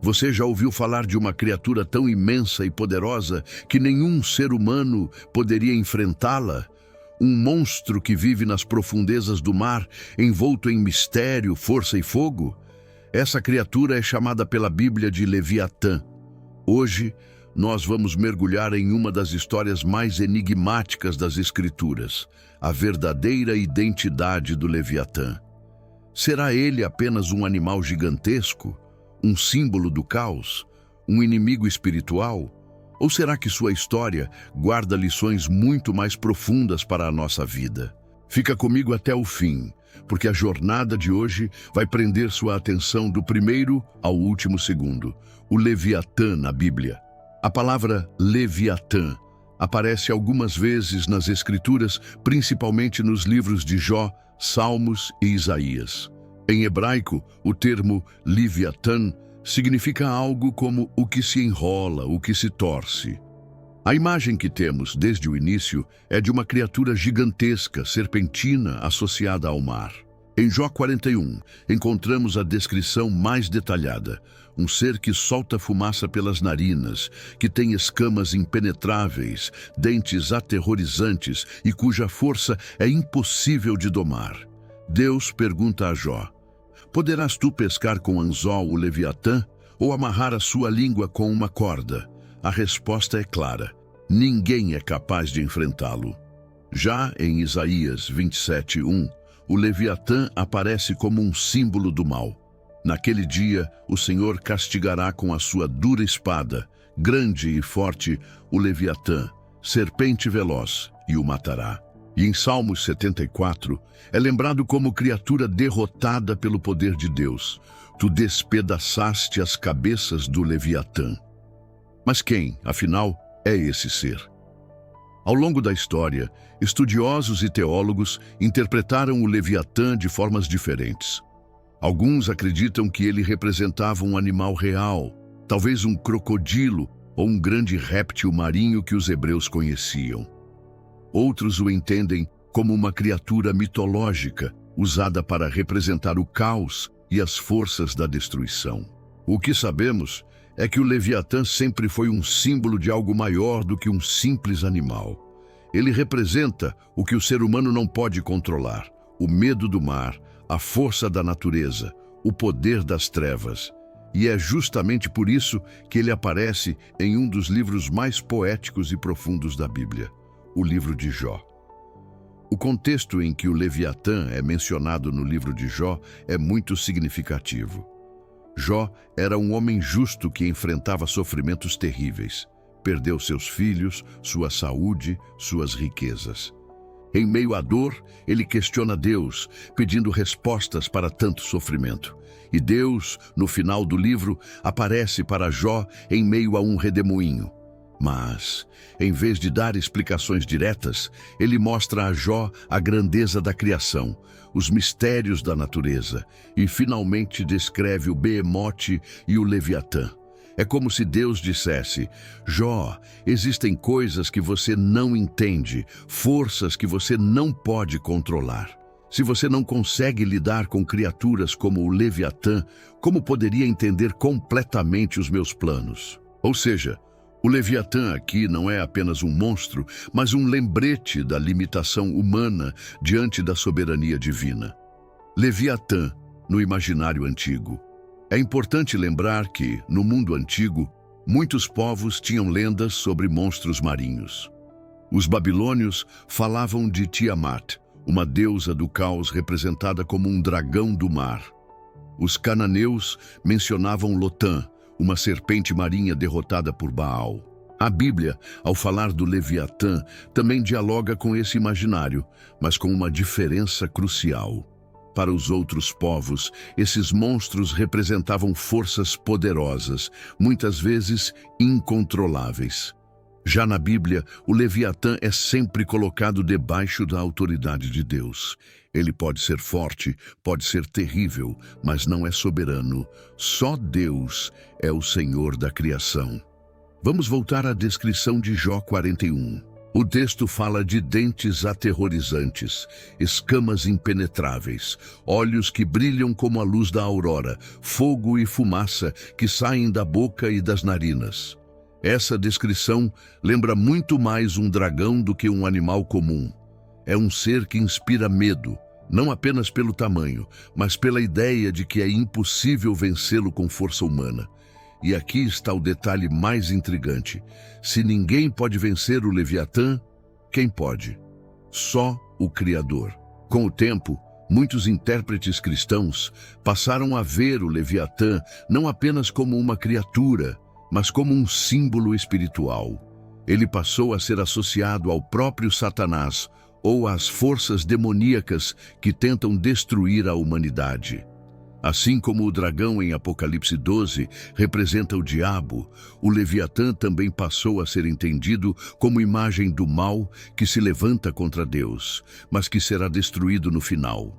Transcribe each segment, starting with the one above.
Você já ouviu falar de uma criatura tão imensa e poderosa que nenhum ser humano poderia enfrentá-la? Um monstro que vive nas profundezas do mar, envolto em mistério, força e fogo? Essa criatura é chamada pela Bíblia de Leviatã. Hoje, nós vamos mergulhar em uma das histórias mais enigmáticas das Escrituras, a verdadeira identidade do Leviatã. Será ele apenas um animal gigantesco? Um símbolo do caos? Um inimigo espiritual? Ou será que sua história guarda lições muito mais profundas para a nossa vida? Fica comigo até o fim, porque a jornada de hoje vai prender sua atenção do primeiro ao último segundo. O Leviatã na Bíblia. A palavra Leviatã aparece algumas vezes nas Escrituras, principalmente nos livros de Jó, Salmos e Isaías. Em hebraico, o termo Leviatã significa algo como o que se enrola, o que se torce. A imagem que temos desde o início é de uma criatura gigantesca, serpentina, associada ao mar. Em Jó 41, encontramos a descrição mais detalhada. Um ser que solta fumaça pelas narinas, que tem escamas impenetráveis, dentes aterrorizantes e cuja força é impossível de domar. Deus pergunta a Jó: poderás tu pescar com anzol o Leviatã ou amarrar a sua língua com uma corda? A resposta é clara: ninguém é capaz de enfrentá-lo. Já em Isaías 27:1, o Leviatã aparece como um símbolo do mal. Naquele dia, o Senhor castigará com a sua dura espada, grande e forte, o Leviatã, serpente veloz, e o matará. E em Salmos 74, é lembrado como criatura derrotada pelo poder de Deus. Tu despedaçaste as cabeças do Leviatã. Mas quem, afinal, é esse ser? Ao longo da história, estudiosos e teólogos interpretaram o Leviatã de formas diferentes. Alguns acreditam que ele representava um animal real, talvez um crocodilo ou um grande réptil marinho que os hebreus conheciam. Outros o entendem como uma criatura mitológica, usada para representar o caos e as forças da destruição. O que sabemos é que o Leviatã sempre foi um símbolo de algo maior do que um simples animal. Ele representa o que o ser humano não pode controlar: o medo do mar, a força da natureza, o poder das trevas. E é justamente por isso que ele aparece em um dos livros mais poéticos e profundos da Bíblia, o livro de Jó. O contexto em que o Leviatã é mencionado no livro de Jó é muito significativo. Jó era um homem justo que enfrentava sofrimentos terríveis. Perdeu seus filhos, sua saúde, suas riquezas. Em meio à dor, ele questiona Deus, pedindo respostas para tanto sofrimento. E Deus, no final do livro, aparece para Jó em meio a um redemoinho. Mas, em vez de dar explicações diretas, ele mostra a Jó a grandeza da criação, os mistérios da natureza e, finalmente, descreve o Behemote e o Leviatã. É como se Deus dissesse: Jó, existem coisas que você não entende, forças que você não pode controlar. Se você não consegue lidar com criaturas como o Leviatã, como poderia entender completamente os meus planos? Ou seja, o Leviatã aqui não é apenas um monstro, mas um lembrete da limitação humana diante da soberania divina. Leviatã, no imaginário antigo. É importante lembrar que, no mundo antigo, muitos povos tinham lendas sobre monstros marinhos. Os babilônios falavam de Tiamat, uma deusa do caos representada como um dragão do mar. Os cananeus mencionavam Lotã, uma serpente marinha derrotada por Baal. A Bíblia, ao falar do Leviatã, também dialoga com esse imaginário, mas com uma diferença crucial. Para os outros povos, esses monstros representavam forças poderosas, muitas vezes incontroláveis. Já na Bíblia, o Leviatã é sempre colocado debaixo da autoridade de Deus. Ele pode ser forte, pode ser terrível, mas não é soberano. Só Deus é o Senhor da criação. Vamos voltar à descrição de Jó 41. O texto fala de dentes aterrorizantes, escamas impenetráveis, olhos que brilham como a luz da aurora, fogo e fumaça que saem da boca e das narinas. Essa descrição lembra muito mais um dragão do que um animal comum. É um ser que inspira medo, não apenas pelo tamanho, mas pela ideia de que é impossível vencê-lo com força humana. E aqui está o detalhe mais intrigante. Se ninguém pode vencer o Leviatã, quem pode? Só o Criador. Com o tempo, muitos intérpretes cristãos passaram a ver o Leviatã não apenas como uma criatura, mas como um símbolo espiritual. Ele passou a ser associado ao próprio Satanás ou às forças demoníacas que tentam destruir a humanidade. Assim como o dragão em Apocalipse 12 representa o diabo, o Leviatã também passou a ser entendido como imagem do mal que se levanta contra Deus, mas que será destruído no final.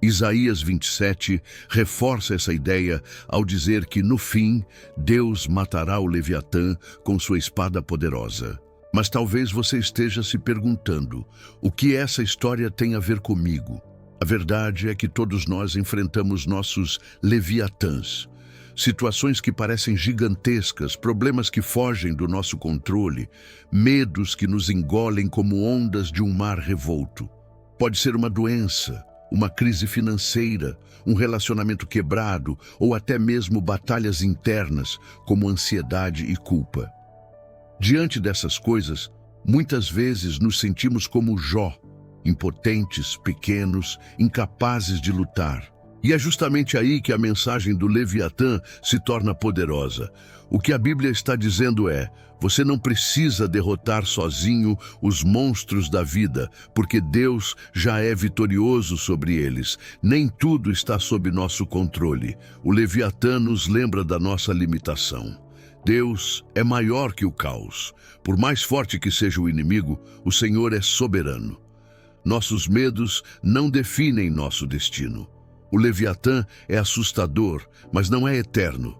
Isaías 27 reforça essa ideia ao dizer que, no fim, Deus matará o Leviatã com sua espada poderosa. Mas talvez você esteja se perguntando, o que essa história tem a ver comigo? A verdade é que todos nós enfrentamos nossos leviatãs, situações que parecem gigantescas, problemas que fogem do nosso controle, medos que nos engolem como ondas de um mar revolto. Pode ser uma doença, uma crise financeira, um relacionamento quebrado ou até mesmo batalhas internas, como ansiedade e culpa. Diante dessas coisas, muitas vezes nos sentimos como Jó, impotentes, pequenos, incapazes de lutar. E é justamente aí que a mensagem do Leviatã se torna poderosa. O que a Bíblia está dizendo é: você não precisa derrotar sozinho os monstros da vida, porque Deus já é vitorioso sobre eles. Nem tudo está sob nosso controle. O Leviatã nos lembra da nossa limitação. Deus é maior que o caos. Por mais forte que seja o inimigo, o Senhor é soberano. Nossos medos não definem nosso destino. O Leviatã é assustador, mas não é eterno.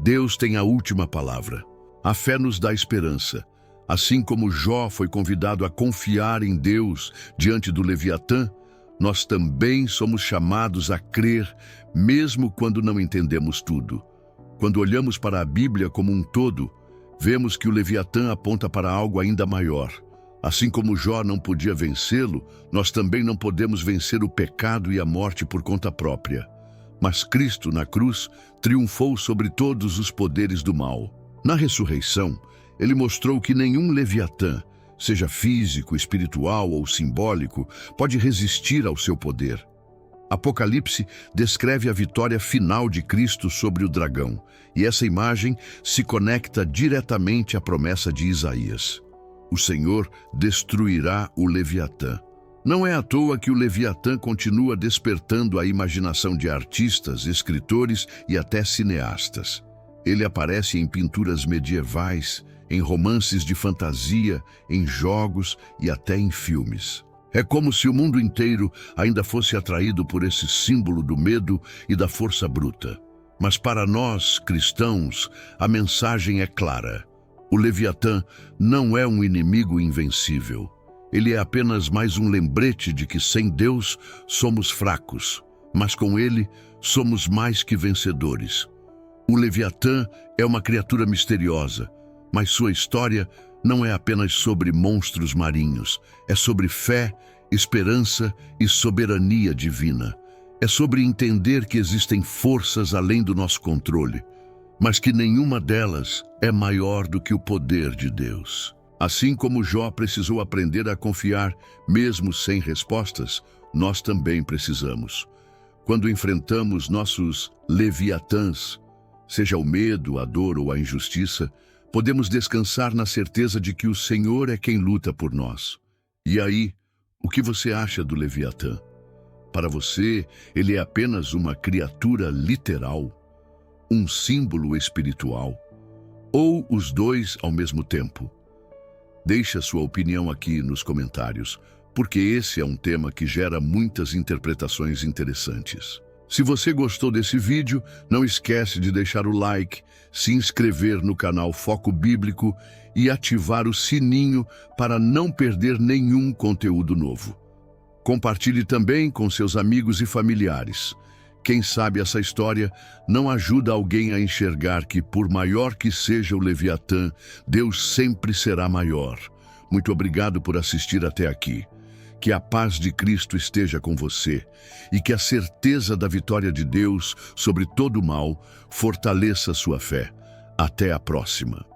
Deus tem a última palavra. A fé nos dá esperança. Assim como Jó foi convidado a confiar em Deus diante do Leviatã, nós também somos chamados a crer, mesmo quando não entendemos tudo. Quando olhamos para a Bíblia como um todo, vemos que o Leviatã aponta para algo ainda maior. Assim como Jó não podia vencê-lo, nós também não podemos vencer o pecado e a morte por conta própria. Mas Cristo, na cruz, triunfou sobre todos os poderes do mal. Na ressurreição, ele mostrou que nenhum Leviatã, seja físico, espiritual ou simbólico, pode resistir ao seu poder. Apocalipse descreve a vitória final de Cristo sobre o dragão, e essa imagem se conecta diretamente à promessa de Isaías. O Senhor destruirá o Leviatã. Não é à toa que o Leviatã continua despertando a imaginação de artistas, escritores e até cineastas. Ele aparece em pinturas medievais, em romances de fantasia, em jogos e até em filmes. É como se o mundo inteiro ainda fosse atraído por esse símbolo do medo e da força bruta. Mas para nós, cristãos, a mensagem é clara. O Leviatã não é um inimigo invencível. Ele é apenas mais um lembrete de que sem Deus somos fracos, mas com Ele somos mais que vencedores. O Leviatã é uma criatura misteriosa, mas sua história não é apenas sobre monstros marinhos. É sobre fé, esperança e soberania divina. É sobre entender que existem forças além do nosso controle, mas que nenhuma delas é maior do que o poder de Deus. Assim como Jó precisou aprender a confiar mesmo sem respostas, nós também precisamos. Quando enfrentamos nossos leviatãs, seja o medo, a dor ou a injustiça, podemos descansar na certeza de que o Senhor é quem luta por nós. E aí, o que você acha do Leviatã? Para você, ele é apenas uma criatura literal, um símbolo espiritual, ou os dois ao mesmo tempo? Deixe a sua opinião aqui nos comentários, porque esse é um tema que gera muitas interpretações interessantes. Se você gostou desse vídeo, não esquece de deixar o like, se inscrever no canal Foco Bíblico e ativar o sininho para não perder nenhum conteúdo novo. Compartilhe também com seus amigos e familiares. Quem sabe essa história não ajuda alguém a enxergar que, por maior que seja o Leviatã, Deus sempre será maior. Muito obrigado por assistir até aqui. Que a paz de Cristo esteja com você e que a certeza da vitória de Deus sobre todo o mal fortaleça sua fé. Até a próxima.